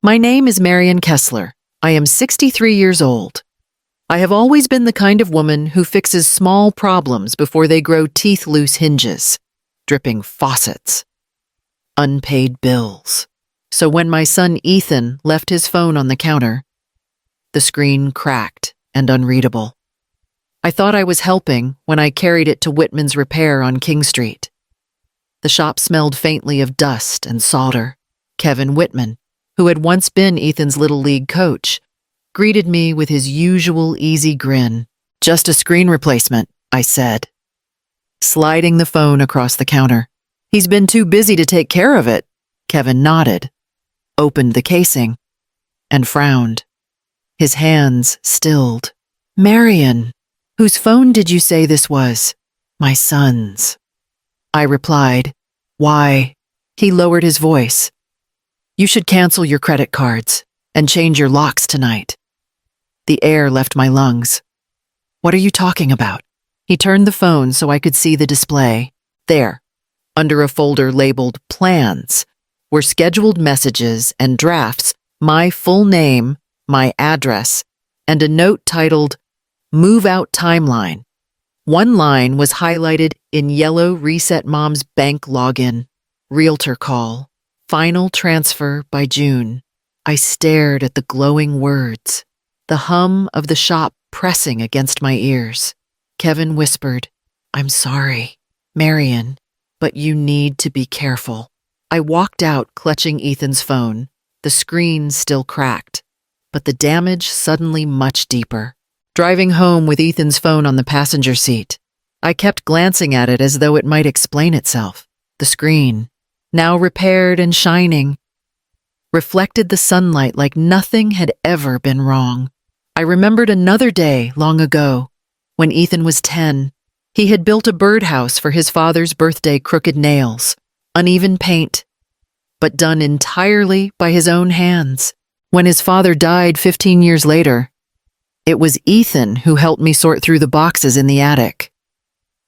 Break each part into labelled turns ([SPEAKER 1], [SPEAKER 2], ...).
[SPEAKER 1] My name is Marian Kessler. I am 63 years old. I have always been the kind of woman who fixes small problems before they grow teeth-loose hinges, dripping faucets, unpaid bills. So when my son Ethan left his phone on the counter, the screen cracked and unreadable. I thought I was helping when I carried it to Whitman's Repair on King Street. The shop smelled faintly of dust and solder. Kevin Whitman, who had once been Ethan's Little League coach, greeted me with his usual easy grin. "Just a screen replacement," I said, sliding the phone across the counter. "He's been too busy to take care of it." Kevin nodded, opened the casing, and frowned. His hands stilled. "Marian, whose phone did you say this was?" "My son's," I replied. "Why?" He lowered his voice. "You should cancel your credit cards and change your locks tonight." The air left my lungs. "What are you talking about?" He turned the phone so I could see the display. There, under a folder labeled Plans, were scheduled messages and drafts, my full name, my address, and a note titled Move Out Timeline. One line was highlighted in yellow Reset Mom's bank login. Realtor call. Final transfer by June. I stared at the glowing words, the hum of the shop pressing against my ears. Kevin whispered, "I'm sorry, Marian, but you need to be careful." I walked out clutching Ethan's phone, the screen still cracked, but the damage suddenly much deeper. Driving home with Ethan's phone on the passenger seat, I kept glancing at it as though it might explain itself. The screen, now repaired and shining, reflected the sunlight like nothing had ever been wrong. I remembered another day long ago, when Ethan was 10. He had built a birdhouse for his father's birthday crooked nails, uneven paint, but done entirely by his own hands. When his father died 15 years later, it was Ethan who helped me sort through the boxes in the attic,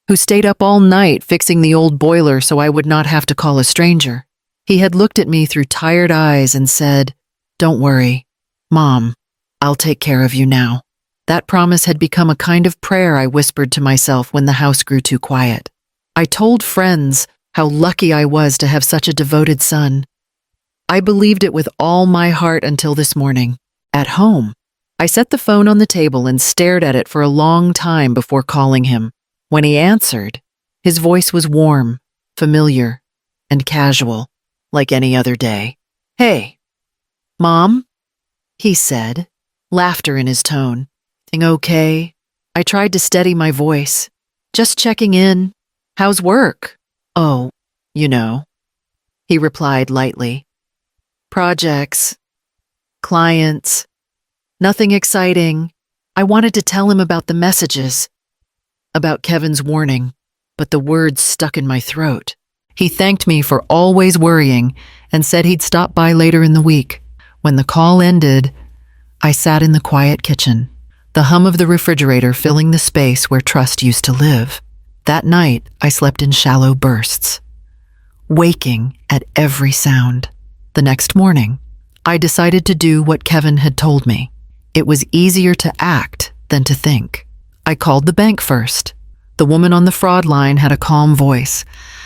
[SPEAKER 1] who stayed up all night fixing the old boiler so I would not have to call a stranger. He had looked at me through tired eyes and said, "Don't worry, Mom, I'll take care of you now." That promise had become a kind of prayer I whispered to myself when the house grew too quiet. I told friends how lucky I was to have such a devoted son. I believed it with all my heart until this morning. At home, I set the phone on the table and stared at it for a long time before calling him. When he answered, his voice was warm, familiar, and casual, like any other day. "Hey, Mom," he said, laughter in his tone. "Everything okay?" I tried to steady my voice. "Just checking in. How's work?" "Oh, you know," he replied lightly. "Projects, clients, nothing exciting." I wanted to tell him about the messages, about Kevin's warning, but the words stuck in my throat. He thanked me for always worrying and said he'd stop by later in the week. When the call ended, I sat in the quiet kitchen, the hum of the refrigerator filling the space where Trust used to live. That night, I slept in shallow bursts, waking at every sound. The next morning, I decided to do what Kevin had told me. It was easier to act than to think. I called the bank first. The woman on the fraud line had a calm voice,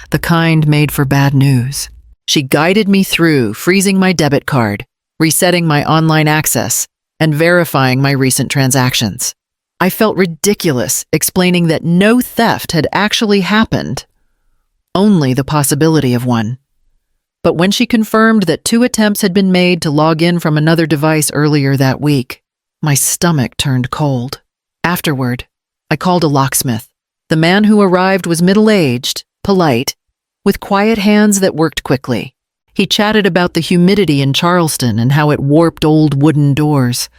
[SPEAKER 1] the kind made for bad news. She guided me through freezing my debit card, resetting my online access, and verifying my recent transactions. I felt ridiculous explaining that no theft had actually happened, only the possibility of one. But when she confirmed that 2 attempts had been made to log in from another device earlier that week, my stomach turned cold. Afterward, I called a locksmith. The man who arrived was middle-aged, polite, with quiet hands that worked quickly. He chatted about the humidity in Charleston and how it warped old wooden doors.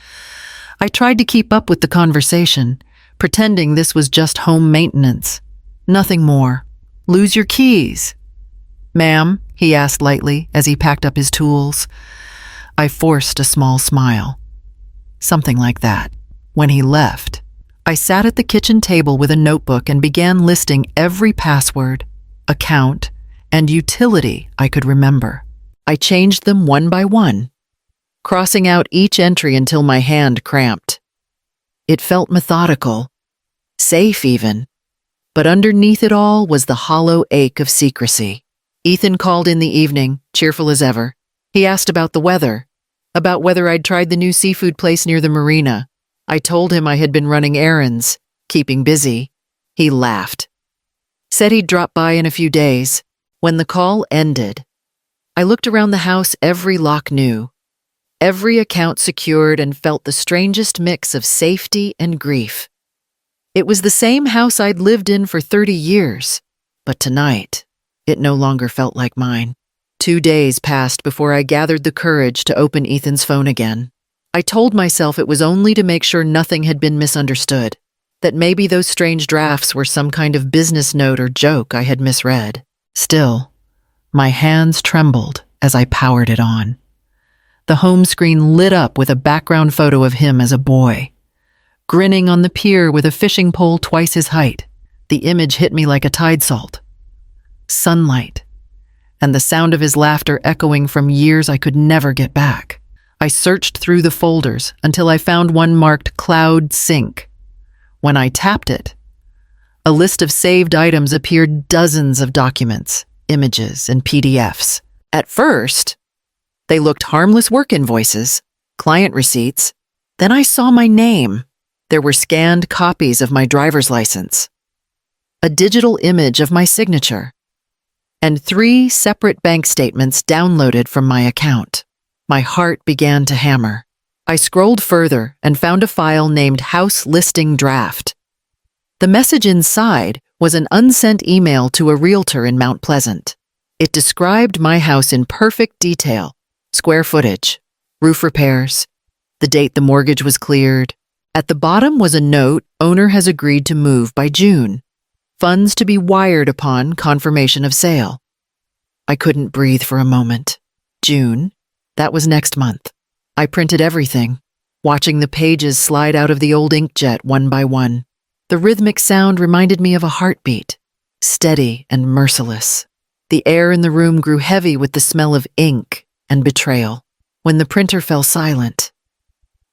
[SPEAKER 1] I tried to keep up with the conversation, pretending this was just home maintenance. Nothing more. "Lose your keys?" "Ma'am?" he asked lightly as he packed up his tools. I forced a small smile. Something like that. When he left, I sat at the kitchen table with a notebook and began listing every password, account, and utility I could remember. I changed them one by one, crossing out each entry until my hand cramped. It felt methodical, safe even, but underneath it all was the hollow ache of secrecy. Ethan called in the evening, cheerful as ever. He asked about the weather, about whether I'd tried the new seafood place near the marina. I told him I had been running errands, keeping busy. He laughed. Said he'd drop by in a few days. When the call ended, I looked around the house, every lock new, every account secured, and felt the strangest mix of safety and grief. It was the same house I'd lived in for 30 years, but tonight, it no longer felt like mine. 2 days passed before I gathered the courage to open Ethan's phone again. I told myself it was only to make sure nothing had been misunderstood, that maybe those strange drafts were some kind of business note or joke I had misread. Still, my hands trembled as I powered it on. The home screen lit up with a background photo of him as a boy, grinning on the pier with a fishing pole twice his height. The image hit me like a tide salt. Sunlight, and the sound of his laughter echoing from years I could never get back. I searched through the folders until I found one marked Cloud Sync. When I tapped it, a list of saved items appeared, dozens of documents, images, and PDFs. At first, they looked harmless work invoices, client receipts. Then I saw my name. There were scanned copies of my driver's license, a digital image of my signature, and 3 separate bank statements downloaded from my account. My heart began to hammer. I scrolled further and found a file named House Listing Draft. The message inside was an unsent email to a realtor in Mount Pleasant. It described my house in perfect detail: square footage, roof repairs, the date the mortgage was cleared. At the bottom was a note: owner has agreed to move by June. Funds to be wired upon confirmation of sale. I couldn't breathe for a moment. June? That was next month. I printed everything, watching the pages slide out of the old inkjet one by one. The rhythmic sound reminded me of a heartbeat, steady and merciless. The air in the room grew heavy with the smell of ink and betrayal. When the printer fell silent,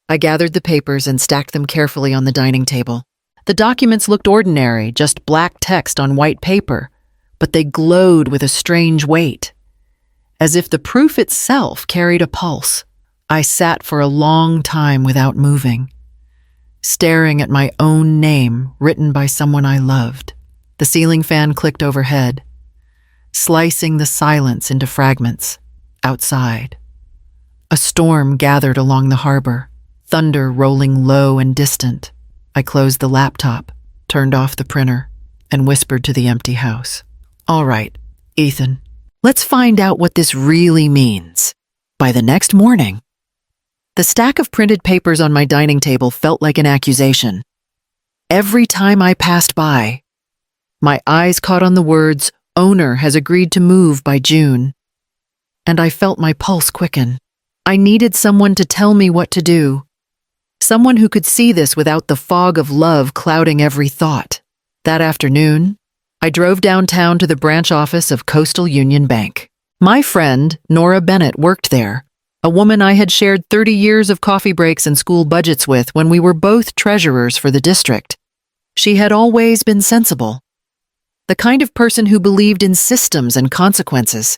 [SPEAKER 1] I gathered the papers and stacked them carefully on the dining table. The documents looked ordinary, just black text on white paper, but they glowed with a strange weight, as if the proof itself carried a pulse. I sat for a long time without moving, staring at my own name written by someone I loved. The ceiling fan clicked overhead, slicing the silence into fragments. Outside, a storm gathered along the harbor, thunder rolling low and distant. I closed the laptop, turned off the printer, and whispered to the empty house. "All right, Ethan, let's find out what this really means." By the next morning, the stack of printed papers on my dining table felt like an accusation. Every time I passed by, my eyes caught on the words, "Owner has agreed to move by June," and I felt my pulse quicken. I needed someone to tell me what to do, someone who could see this without the fog of love clouding every thought. That afternoon, I drove downtown to the branch office of Coastal Union Bank. My friend, Nora Bennett, worked there, a woman I had shared 30 years of coffee breaks and school budgets with when we were both treasurers for the district. She had always been sensible, the kind of person who believed in systems and consequences.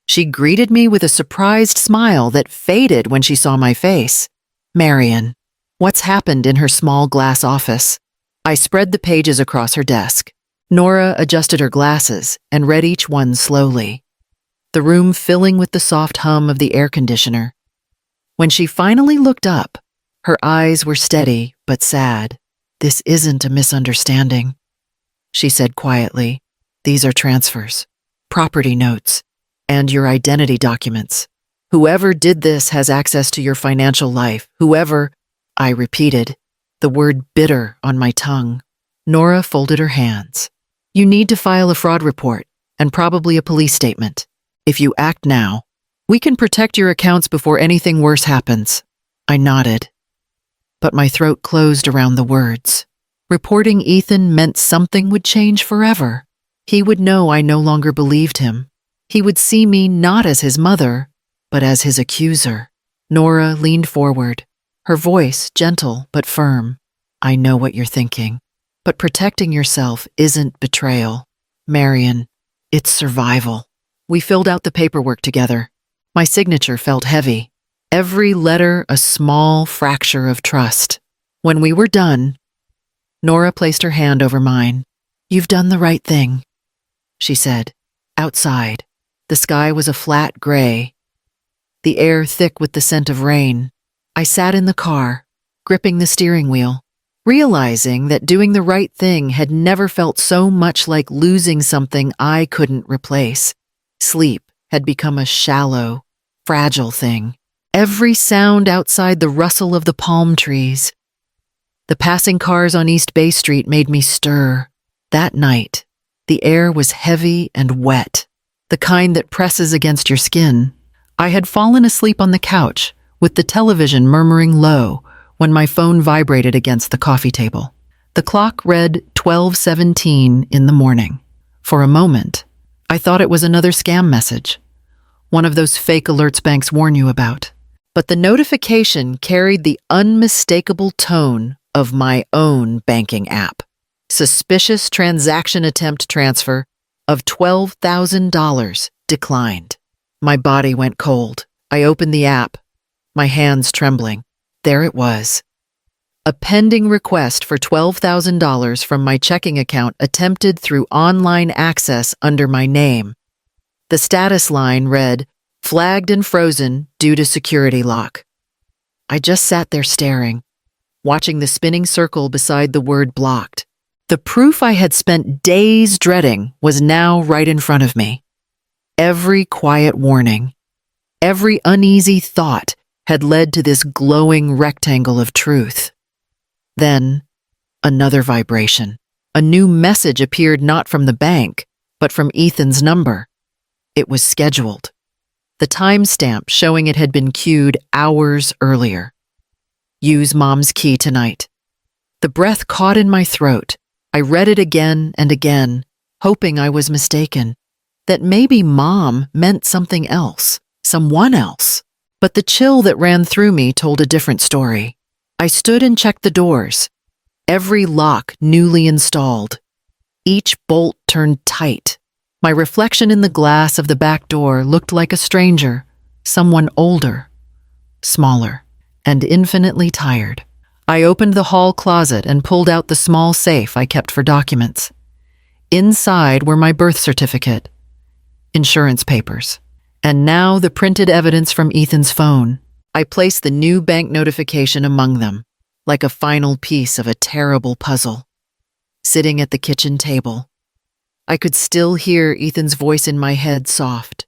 [SPEAKER 1] She greeted me with a surprised smile that faded when she saw my face. "Marion, what's happened?" in her small glass office. I spread the pages across her desk. Nora adjusted her glasses and read each one slowly, the room filling with the soft hum of the air conditioner. When she finally looked up, her eyes were steady but sad. "This isn't a misunderstanding," she said quietly. "These are transfers, property notes, and your identity documents. Whoever did this has access to your financial life. Whoever," I repeated, the word bitter on my tongue. Nora folded her hands. "You need to file a fraud report and probably a police statement. If you act now, we can protect your accounts before anything worse happens." I nodded, but my throat closed around the words. Reporting Ethan meant something would change forever. He would know I no longer believed him. He would see me not as his mother, but as his accuser. Nora leaned forward, her voice gentle but firm. I know what you're thinking, but protecting yourself isn't betrayal. Marion, it's survival. We filled out the paperwork together. My signature felt heavy. Every letter a small fracture of trust. When we were done, Nora placed her hand over mine. You've done the right thing, she said. Outside, the sky was a flat gray, the air thick with the scent of rain. I sat in the car, gripping the steering wheel, realizing that doing the right thing had never felt so much like losing something I couldn't replace. Sleep had become a shallow, fragile thing. Every sound outside the rustle of the palm trees, the passing cars on East Bay Street made me stir. That night, the air was heavy and wet, the kind that presses against your skin. I had fallen asleep on the couch, with the television murmuring low when my phone vibrated against the coffee table. The clock read 12:17 in the morning. For a moment, I thought it was another scam message, one of those fake alerts banks warn you about. But the notification carried the unmistakable tone of my own banking app. Suspicious transaction attempt transfer of $12,000 declined. My body went cold. I opened the app, my hands trembling. There it was. A pending request for $12,000 from my checking account attempted through online access under my name. The status line read, flagged and frozen due to security lock. I just sat there staring, watching the spinning circle beside the word blocked. The proof I had spent days dreading was now right in front of me. Every quiet warning, every uneasy thought had led to this glowing rectangle of truth. Then, another vibration. A new message appeared not from the bank, but from Ethan's number. It was scheduled. The timestamp showing it had been queued hours earlier. Use Mom's key tonight. The breath caught in my throat. I read it again and again, hoping I was mistaken, that maybe Mom meant something else, someone else. But the chill that ran through me told a different story. I stood and checked the doors, every lock newly installed, each bolt turned tight. My reflection in the glass of the back door looked like a stranger, someone older, smaller, and infinitely tired. I opened the hall closet and pulled out the small safe I kept for documents. Inside were my birth certificate, insurance papers, and now the printed evidence from Ethan's phone. I placed the new bank notification among them, like a final piece of a terrible puzzle. Sitting at the kitchen table, I could still hear Ethan's voice in my head, soft,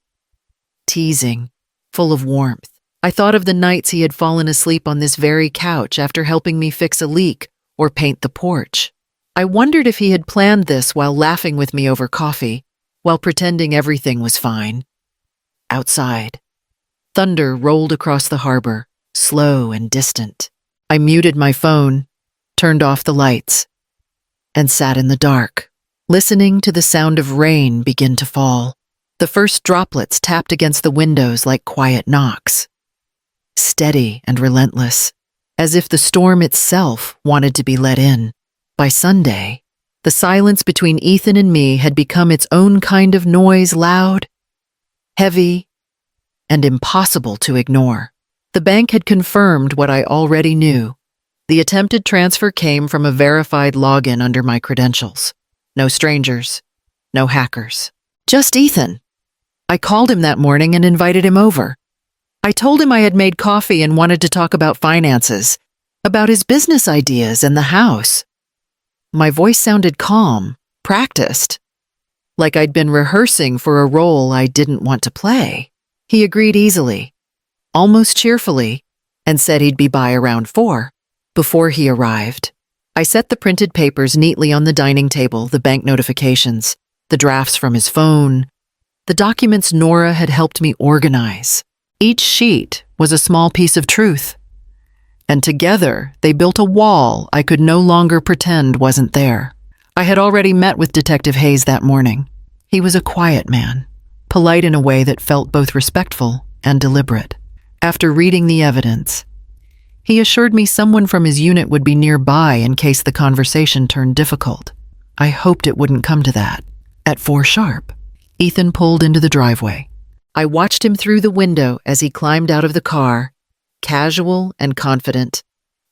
[SPEAKER 1] teasing, full of warmth. I thought of the nights he had fallen asleep on this very couch after helping me fix a leak or paint the porch. I wondered if he had planned this while laughing with me over coffee, while pretending everything was fine. Outside, thunder rolled across the harbor, slow and distant. I muted my phone, turned off the lights, and sat in the dark, listening to the sound of rain begin to fall. The first droplets tapped against the windows like quiet knocks, steady and relentless, as if the storm itself wanted to be let in. By Sunday, the silence between Ethan and me had become its own kind of noise, loud, heavy, and impossible to ignore. The bank had confirmed what I already knew. The attempted transfer came from a verified login under my credentials. No strangers, no hackers, just Ethan. I called him that morning and invited him over. I told him I had made coffee and wanted to talk about finances, about his business ideas and the house. My voice sounded calm, practiced, like I'd been rehearsing for a role I didn't want to play. He agreed easily, almost cheerfully, and said he'd be by around 4. Before he arrived, I set the printed papers neatly on the dining table, the bank notifications, the drafts from his phone, the documents Nora had helped me organize. Each sheet was a small piece of truth, and together they built a wall I could no longer pretend wasn't there. I had already met with Detective Hayes that morning. He was a quiet man, polite in a way that felt both respectful and deliberate. After reading the evidence, he assured me someone from his unit would be nearby in case the conversation turned difficult. I hoped it wouldn't come to that. At 4 sharp, Ethan pulled into the driveway. I watched him through the window as he climbed out of the car, casual and confident,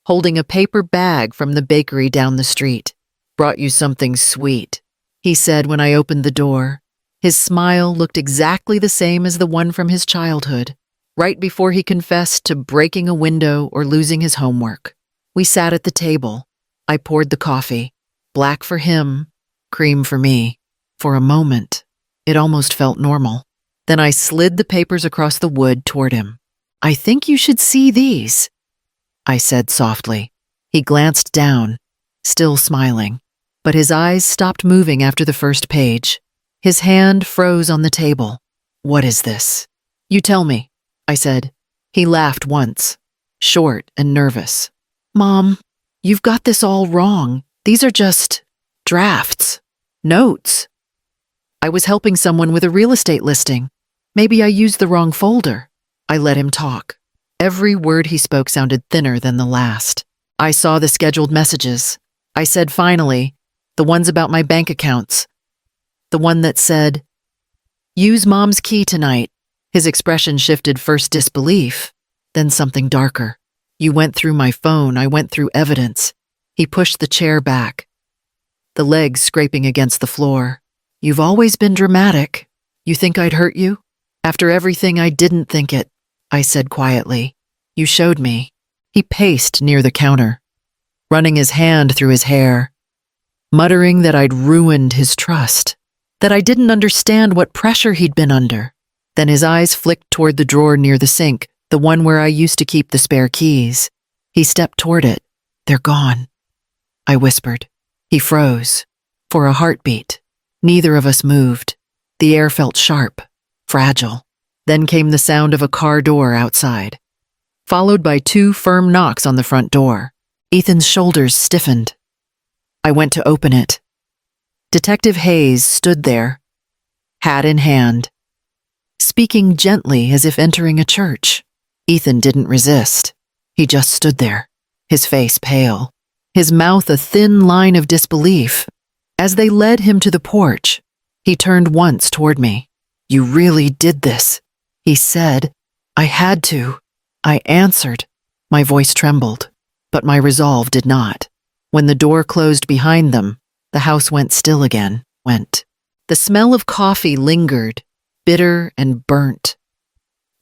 [SPEAKER 1] holding a paper bag from the bakery down the street. "Brought you something sweet," he said when I opened the door. His smile looked exactly the same as the one from his childhood, right before he confessed to breaking a window or losing his homework. We sat at the table. I poured the coffee. Black for him, cream for me. For a moment, it almost felt normal. Then I slid the papers across the wood toward him. "I think you should see these," I said softly. He glanced down, still smiling, but his eyes stopped moving after the first page. His hand froze on the table. "What is this?" "You tell me," I said. He laughed once, short and nervous. "Mom, you've got this all wrong. These are just drafts, notes. I was helping someone with a real estate listing. Maybe I used the wrong folder." I let him talk. Every word he spoke sounded thinner than the last. I saw the scheduled messages. I said finally, the ones about my bank accounts. The one that said, "Use Mom's key tonight." His expression shifted, first disbelief, then something darker. "You went through my phone. I went through evidence." He pushed the chair back, the legs scraping against the floor. "You've always been dramatic. You think I'd hurt you? After everything, I didn't think it," I said quietly. "You showed me." He paced near the counter, running his hand through his hair, muttering that I'd ruined his trust, that I didn't understand what pressure he'd been under. Then his eyes flicked toward the drawer near the sink, the one where I used to keep the spare keys. He stepped toward it. "They're gone," I whispered. He froze. For a heartbeat, neither of us moved. The air felt sharp, fragile. Then came the sound of a car door outside, followed by 2 firm knocks on the front door. Ethan's shoulders stiffened. I went to open it. Detective Hayes stood there, hat in hand, speaking gently as if entering a church. Ethan didn't resist. He just stood there, his face pale, his mouth a thin line of disbelief. As they led him to the porch, he turned once toward me. "You really did this," he said. "I had to." I answered. My voice trembled, but my resolve did not. When the door closed behind them, the house went still again. The smell of coffee lingered, bitter and burnt,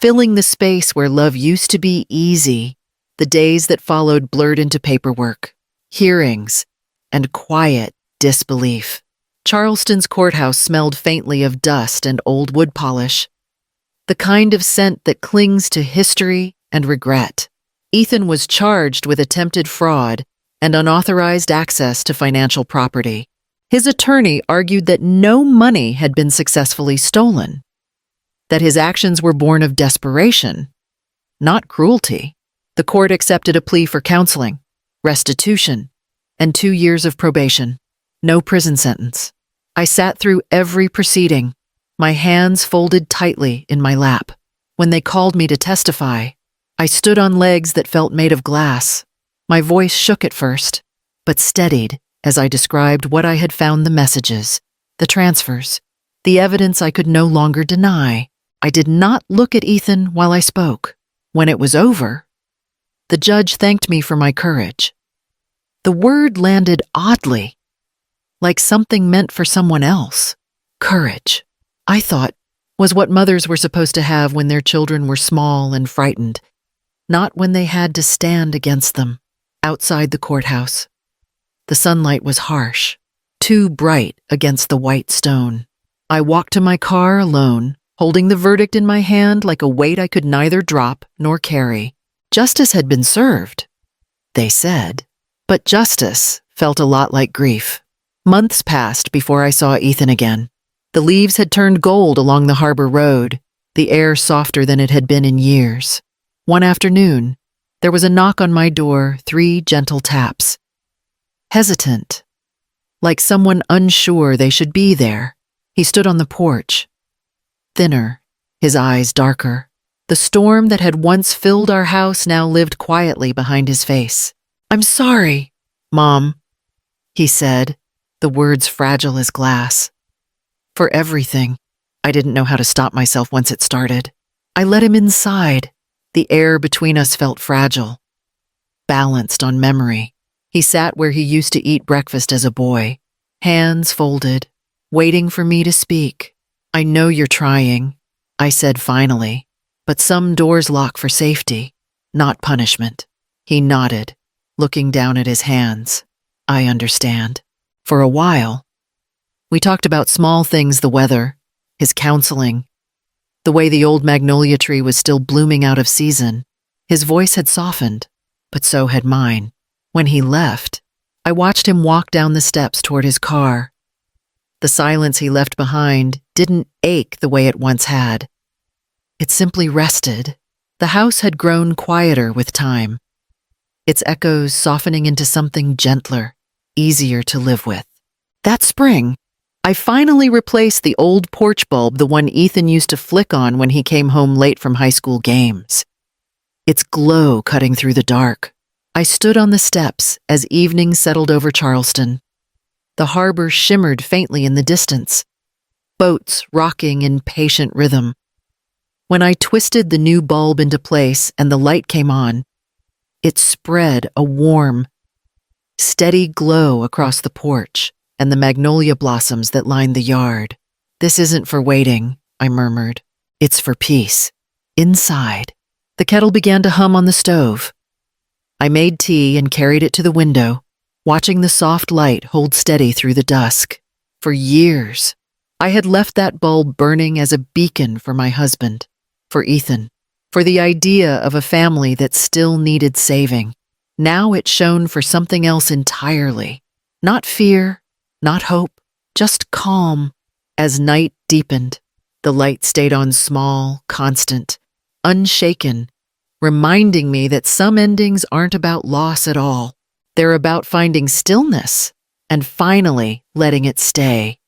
[SPEAKER 1] filling the space where love used to be easy. The days that followed blurred into paperwork, hearings, and quiet disbelief. Charleston's courthouse smelled faintly of dust and old wood polish, the kind of scent that clings to history and regret. Ethan was charged with attempted fraud and unauthorized access to financial property. His attorney argued that no money had been successfully stolen, that his actions were born of desperation, not cruelty. The court accepted a plea for counseling, restitution, and 2 years of probation. No prison sentence. I sat through every proceeding, my hands folded tightly in my lap. When they called me to testify, I stood on legs that felt made of glass. My voice shook at first, but steadied as I described what I had found: the messages, the transfers, the evidence I could no longer deny. I did not look at Ethan while I spoke. When it was over, the judge thanked me for my courage. The word landed oddly, like something meant for someone else. Courage, I thought, was what mothers were supposed to have when their children were small and frightened, not when they had to stand against them. Outside the courthouse, the sunlight was harsh, too bright against the white stone. I walked to my car alone, holding the verdict in my hand like a weight I could neither drop nor carry. Justice had been served, they said, but justice felt a lot like grief. Months passed before I saw Ethan again. The leaves had turned gold along the harbor road, the air softer than it had been in years. One afternoon, there was a knock on my door, 3 gentle taps. Hesitant, like someone unsure they should be there. He stood on the porch, thinner, his eyes darker. The storm that had once filled our house now lived quietly behind his face. "I'm sorry, Mom," he said, the words fragile as glass. "For everything." I didn't know how to stop myself once it started. I let him inside. The air between us felt fragile, balanced on memory. He sat where he used to eat breakfast as a boy, hands folded, waiting for me to speak. "I know you're trying," I said finally, "but some doors lock for safety, not punishment." He nodded, looking down at his hands. "I understand." For a while, we talked about small things: the weather, his counseling, the way the old magnolia tree was still blooming out of season. His voice had softened, but so had mine. When he left, I watched him walk down the steps toward his car. The silence he left behind didn't ache the way it once had. It simply rested. The house had grown quieter with time, its echoes softening into something gentler, easier to live with. That spring, I finally replaced the old porch bulb, the one Ethan used to flick on when he came home late from high school games. Its glow cutting through the dark. I stood on the steps as evening settled over Charleston. The harbor shimmered faintly in the distance, boats rocking in patient rhythm. When I twisted the new bulb into place and the light came on, it spread a warm, steady glow across the porch and the magnolia blossoms that lined the yard. "This isn't for waiting," I murmured. "It's for peace." Inside, the kettle began to hum on the stove. I made tea and carried it to the window, watching the soft light hold steady through the dusk. For years, I had left that bulb burning as a beacon for my husband, for Ethan, for the idea of a family that still needed saving. Now it shone for something else entirely. Not fear, not hope, just calm. As night deepened, the light stayed on small, constant, unshaken, reminding me that some endings aren't about loss at all. They're about finding stillness and finally letting it stay.